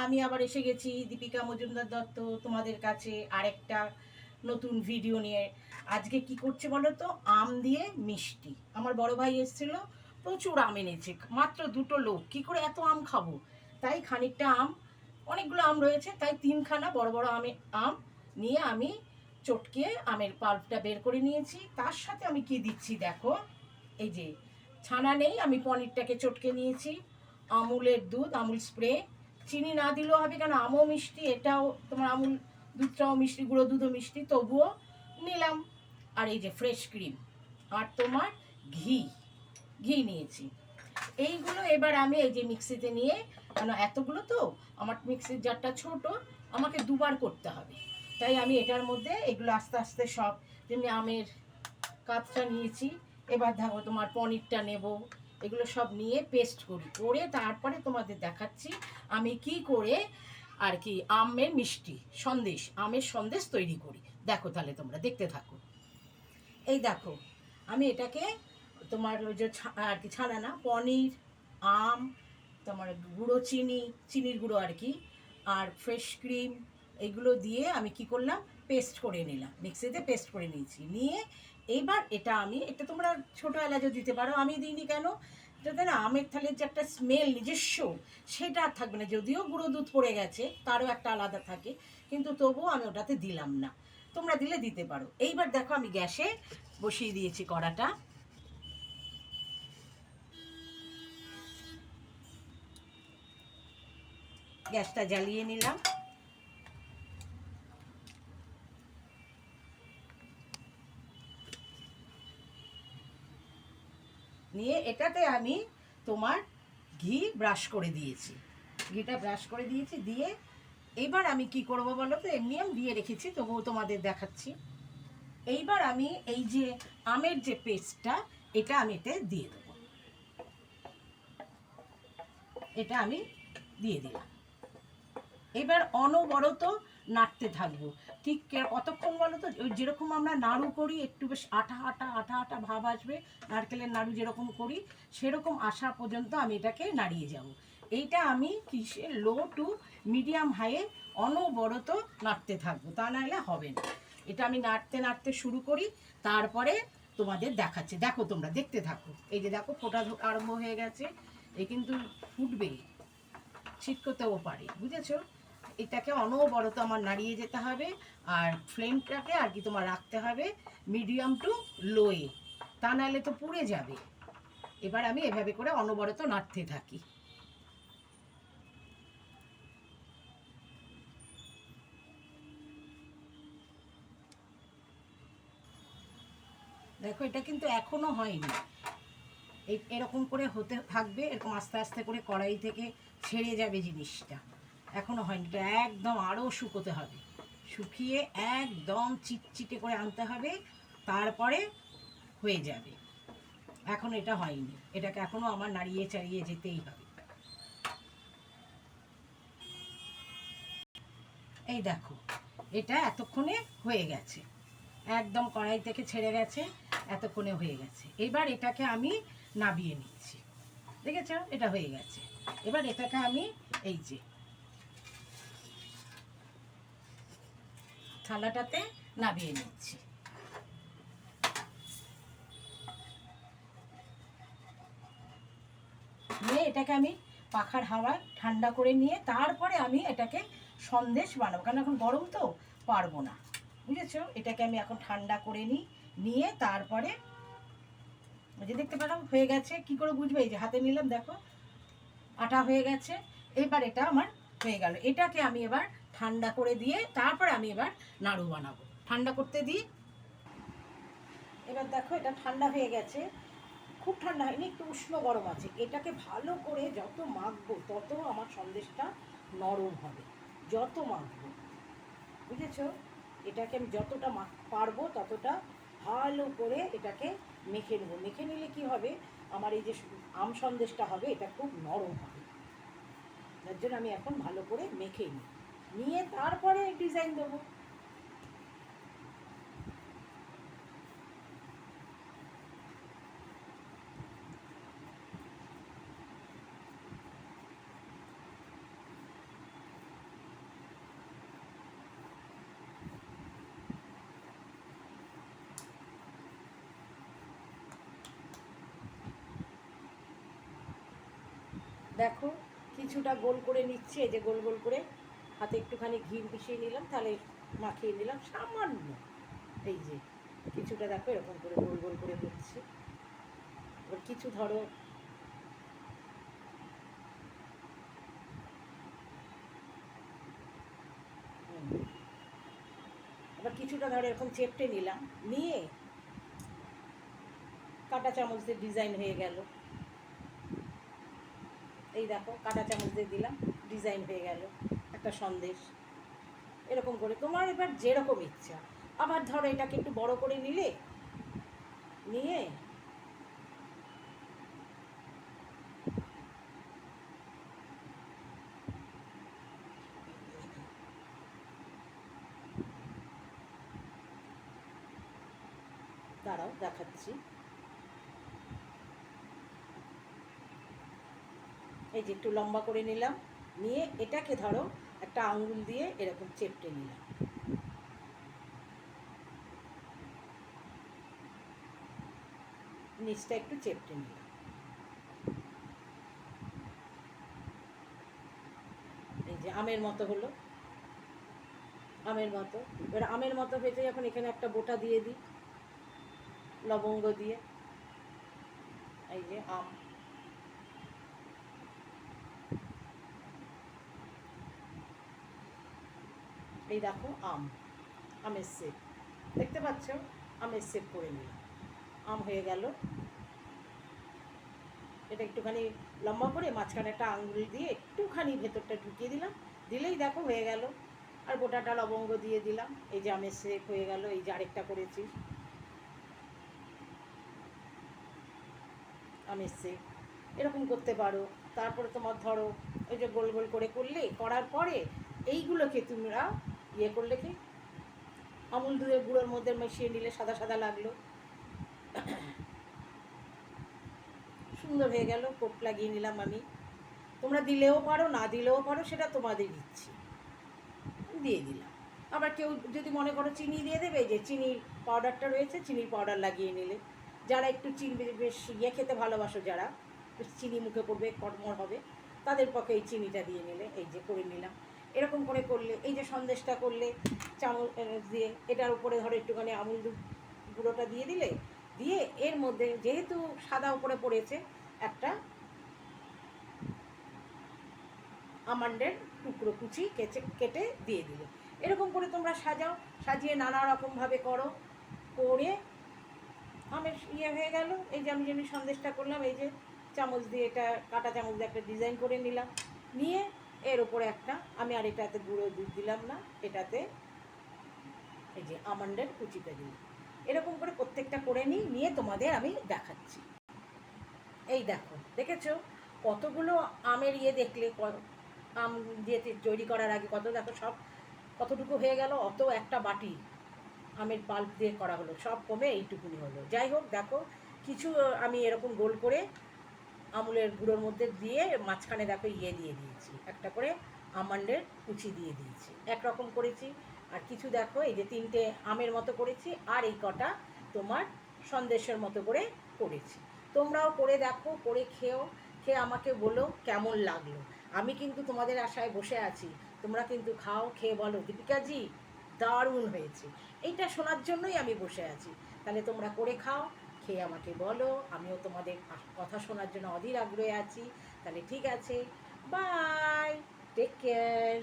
আমি আবার এসে গেছি দীপিকা মজুমদার দত্ত তোমাদের কাছে আরেকটা নতুন ভিডিও নিয়ে। আজকে কি করছে বলো তো, আম দিয়ে মিষ্টি। আমার বড় ভাই এসেছিল, প্রচুর আম এনেছে, মাত্র দুটো লোক, কি করে এত আম খাবো, তাই খানিকটা আম, অনেকগুলো আম রয়েছে তাই তিনখানা বড় বড় আম নিয়ে আমি চটকে আমের পাল্পটা বের করে নিয়েছি। তার সাথে আমি কি দিচ্ছি দেখো, এই যে ছানা নেই, আমি পনিরটাকে চটকে নিয়েছি, আমুলের দুধ, আমুল স্প্রে, চিনি না দিলেও হবে কেন আমও মিষ্টি, এটাও তোমার আমুল দুধটাও মিষ্টি, গুঁড়ো দুধও মিষ্টি, তবুও নিলাম। আর এই যে ফ্রেশ ক্রিম, আর তোমার ঘি, ঘি নিয়েছি। এইগুলো এবার আমি এই যে মিক্সিতে নিয়ে, কেন এতগুলো তো আমার মিক্সির জারটা ছোট, আমাকে দুবার করতে হবে, তাই আমি এটার মধ্যে এগুলো আস্তে আস্তে সব, যেমনি আমের কাতটা নিয়েছি, এবার দেখো তোমার পনিরটা নেব, এগুলো সব নিয়ে পেস্ট করি, করে তারপরে তোমাদের দেখাচ্ছি আমি কি করে আর কি আমের মিষ্টি সন্দেশ, আমের সন্দেশ তৈরি করি। দেখো তাহলে তোমরা দেখতে থাকো। এই দেখো আমি এটাকে তোমার ওই যে আর কি ছানা না, পনির, আম, তোমার গুঁড়ো চিনি, চিনির গুঁড়ো আর কি, আর ফ্রেশ ক্রিম, এগুলো দিয়ে আমি কি করলাম, পেস্ট করে নিলাম, মিক্সিতে পেস্ট করে নিয়েছি। নিয়ে এইবার এটা আমি, এটা তোমরা ছোটো এলাচও দিতে পারো, আমি দিইনি কেন, এটাতে না আমের থালের যে একটা স্মেল নিজস্ব, সেটা আর থাকবে না, যদিও গুঁড়ো দুধ পড়ে গেছে তারও একটা আলাদা থাকে, কিন্তু তবুও আমি ওটাতে দিলাম না, তোমরা দিলে দিতে পারো। এইবার দেখো আমি গ্যাসে বসিয়ে দিয়েছি কড়াটা, গ্যাসটা জ্বালিয়ে নিলাম। নিয়ে এটাতে আমি তোমার ঘি ব্রাশ করে দিয়েছি, ঘিটা ব্রাশ করে দিয়েছি, দিয়ে এইবার আমি কি করব বলো তো, এমনি আমি দিয়ে রেখেছি তবুও তোমাদের দেখাচ্ছি। এইবার আমি এই যে আমের যে পেস্টটা, এটা আমি এতে দিয়ে দেবো, এটা আমি দিয়ে দিলাম। এবার অনবরত নাড়তে থাকবো, ঠিক কতক্ষণ বলো তো, ওই যেরকম আমরা নাড়ু করি একটু বেশ আঠা আঠা আঠা আঠা ভাব আসবে, নারকেলের নাড়ু যেরকম করি সেরকম আসা পর্যন্ত আমি এটাকে নাড়িয়ে যাব। এইটা আমি কিসে লো টু মিডিয়াম হাইয়ে অনবরত নাড়তে থাকবো, তা নাহলে হবে না। এটা আমি নাড়তে নাড়তে শুরু করি, তারপরে তোমাদের দেখাচ্ছে, দেখো তোমরা দেখতে থাকো। এই যে দেখো ফোটা আরম্ভ হয়ে গেছে, এ কিন্তু ফুটবেই, ছিটকতেও পারে, বুঝেছো। এটাকে অনবরত আমার নাড়িয়ে যেতে হবে, আর ফ্লেমটাকে আর কি তোমার রাখতে হবে মিডিয়াম টু লোয়ে, তা নাহলে তো পুড়ে যাবে। এবার আমি এভাবে করে অনবরত নাড়তে থাকি। দেখো এটা কিন্তু এখনো হয়নি, এরকম করে হতে থাকবে, এরকম আস্তে আস্তে করে কড়াই থেকে ছেড়ে যাবে জিনিসটা, এখনো হয়নি, এটা একদম আরও শুকোতে হবে, শুকিয়ে একদম চিটচিটে করে আনতে হবে, তারপরে হয়ে যাবে। এখন এটা হয়নি, এটাকে এখনো আমার নাড়িয়ে চাড়িয়ে যেতেই হবে। এই দেখো এটা এতক্ষণে হয়ে গেছে, একদম কড়াই থেকে ছেড়ে গেছে, এতক্ষণে হয়ে গেছে। এবার এটাকে আমি নাবিয়ে নিচ্ছি, দেখেছ এটা হয়ে গেছে। এবার এটাকে আমি এই যে থালাটাতে নাবিয়ে নিচ্ছি। নিয়ে এটাকে আমি পাখার হাওয়া ঠান্ডা করে নিয়ে তারপরে আমি এটাকে সন্দেশ বানাবো, কারণ এখন গরম তো পারবো না, বুঝেছো। এটাকে আমি এখন ঠান্ডা করে নিই, নিয়ে তারপরে যে দেখতে পেলাম হয়ে গেছে, কি করে বুঝবে, এই যে হাতে নিলাম দেখো আটা হয়ে গেছে। এবার এটা আমার হয়ে গেল, এটাকে আমি এবার ঠান্ডা করে দিয়ে তারপরে আমি এবার নাড়ু বানাবো, ঠান্ডা করতে দিই। এবার দেখো এটা ঠান্ডা হয়ে গেছে, খুব ঠান্ডা হয়নি, একটু উষ্ণ গরম আছে, এটাকে ভালো করে যত মাখবো তত আমার সন্দেশটা নরম হবে, যত মাখবো, বুঝেছো। এটাকে আমি যতটা পারবো ততটা ভালো করে এটাকে মেখে নেবো, মেখে নিলে কি হবে, আমার এই যে আম সন্দেশটা হবে এটা খুব নরম হবে, যার জন্য আমি এখন ভালো করে মেখে নিই, নিয়ে তারপরে ডিজাইন দেবো। দেখো কিছুটা গোল করে নিচ্ছি, এই যে গোল গোল করে হাতে একটুখানি ঘি মিশিয়ে নিলাম, তাহলে মাখিয়ে নিলাম সামান্য। এই যে কিছুটা দেখো এরকম করে গোল গোল করে হচ্ছে। এবার কিছু ধরো এবার কিছুটা ধরো এরকম চেপটে নিলাম, নিয়ে কাঁটা চামচ দিয়ে ডিজাইন হয়ে গেল। এই দেখো কাঁটা চামচ দিয়ে দিলাম, ডিজাইন হয়ে গেল একটা সন্দেশ। এরকম করে তোমার এবার যেরকম ইচ্ছা। আবার ধরো এটাকে একটু বড় করে নিলে, নিয়ে দাঁড়াও দেখাচ্ছি। এই যে একটু লম্বা করে নিলাম, নিয়ে এটাকে ধরো একটা আঙুল দিয়ে এরকম চেপটে নিলাম, নিচটা একটু চেপটে নিলাম। এই যে আমের মতো হলো, আমের মতো। এবার আমের মতো হয়েছে যখন, এখানে একটা বোটা দিয়ে দিই লবঙ্গ দিয়ে। এই যে আম, এই দেখো আম, আমের শেপ দেখতে পাচ্ছ, আমের শেপ করে নিলাম, আম হয়ে গেল। এটা একটুখানি লম্বা করে মাঝখানে একটা আঙুল দিয়ে একটুখানি ভেতরটা ঢুকিয়ে দিলাম, দিলেই দেখো হয়ে গেল। আর গোটাটা লবঙ্গ দিয়ে দিলাম, এই যে আমের শেপ হয়ে গেল। এই যে আরেকটা করেছি আমের শেপ, এরকম করতে পারো। তারপরে তোমার ধরো ওই যে গোল গোল করে করলে, করার পরে এইগুলোকে তোমরা ইয়ে করলে কি আমুল দুধের গুঁড়োর মধ্যে মিশিয়ে নিলে সাদা সাদা লাগলো, সুন্দর হয়ে গেল। কোট লাগিয়ে নিলাম আমি, তোমরা দিলেও পারো না দিলেও পারো, সেটা তোমাদের ইচ্ছে, দিয়ে দিলাম। আবার কেউ যদি মনে করো চিনি দিয়ে দেবে, যে চিনির পাউডারটা রয়েছে, চিনির পাউডার লাগিয়ে নিলে। যারা একটু চিনি বেশ ইয়ে খেতে ভালোবাসো, যারা চিনি মুখে পড়বে কটমর হবে, তাদের পক্ষে এই চিনিটা দিয়ে নিলে। এই যে করে নিলাম, এরকম করে করলে, এই যে সন্দেশটা করলে চামচ দিয়ে এটার উপরে ধরো একটুখানি আমুল দুধ গুঁড়োটা দিয়ে দিলে, দিয়ে এর মধ্যে যেহেতু সাদা উপরে পড়েছে, একটা আমন্ডের টুকরো কুচি কেটে দিয়ে দিলে। এরকম করে তোমরা সাজাও, সাজিয়ে নানা রকমভাবে করো, করে আমের ইয়ে হয়ে গেল। এই যে আমি যেমনি সন্দেশটা করলাম, এই যে চামচ দিয়ে এটা কাঁটা চামচ দিয়ে একটা ডিজাইন করে নিলাম, নিয়ে এর ওপরে একটা আমি আর এটাতে গুঁড়ো দুধ দিলাম না, এটাতে এই যে আমন্ডের কুচিটা দিলাম। এরকম করে প্রত্যেকটা করে নিয়ে তোমাদের আমি দেখাচ্ছি। এই দেখো, দেখেছো কতগুলো আমের ইয়ে দেখলে, আম দিয়ে তৈরি করার আগে কত দেখো সব কতটুকু হয়ে গেল, অত একটা বাটি আমের পাল্প দিয়ে করা হলো, সব কমে এইটুকুনি হলো। যাই হোক দেখো, কিছু আমি এরকম গোল করে আমুলের গুঁড়োর মধ্যে দিয়ে মাঝখানে দেখো ইয়ে দিয়ে দিয়েছি, একটা করে আমন্ডের কুচি দিয়ে দিয়েছি, একরকম করেছি। আর কিছু দেখো এই যে তিনটে আমের মতো করেছি, আর এই কটা তোমার সন্দেশের মতো করে করেছি। তোমরাও করে দেখো, করে খেও, খেয়ে আমাকে বলো কেমন লাগলো। আমি কিন্তু তোমাদের আশায় বসে আছি, তোমরা কিন্তু খাও, খেয়ে বলো দীপিকাজি দারুণ হয়েছে। এইটা শোনার জন্যই আমি বসে আছি। তাহলে তোমরা করে খাও, খেয়ে আমাকে বলো, আমিও তোমাদের কথা শোনার জন্য অধীর আগ্রহে আছি। তাহলে ঠিক আছে, বাই, টেক কেয়ার।